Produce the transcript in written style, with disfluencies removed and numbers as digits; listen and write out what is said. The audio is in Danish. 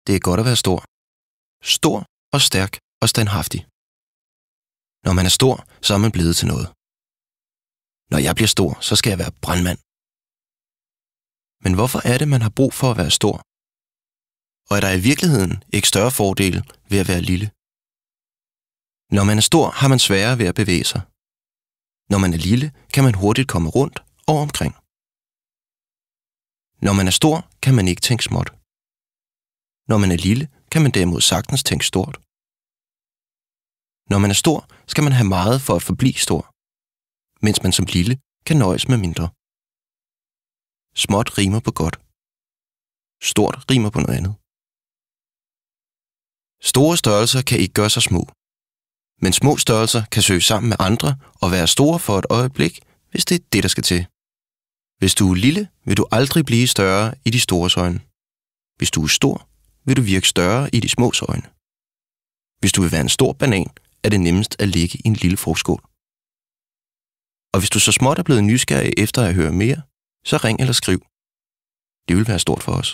Det er godt at være stor. Stor og stærk og standhaftig. Når man er stor, så er man blevet til noget. Når jeg bliver stor, så skal jeg være brandmand. Men hvorfor er det, man har brug for at være stor? Og er der i virkeligheden ikke større fordele ved at være lille? Når man er stor, har man sværere ved at bevæge sig. Når man er lille, kan man hurtigt komme rundt og omkring. Når man er stor, kan man ikke tænke småt. Når man er lille, kan man derimod sagtens tænke stort. Når man er stor, skal man have meget for at forblive stor, mens man som lille kan nøjes med mindre. Småt rimer på godt. Stort rimer på noget andet. Store størrelser kan ikke gøre sig små, men små størrelser kan søge sammen med andre og være store for et øjeblik, hvis det er det, der skal til. Hvis du er lille, vil du aldrig blive større i de stores øjne. Hvis du er stor, vil du virke større i de smås øjne. Hvis du vil være en stor banan, er det nemmest at ligge i en lille frugtskål. Og hvis du så småt er blevet nysgerrig efter at høre mere, så ring eller skriv. Det vil være stort for os.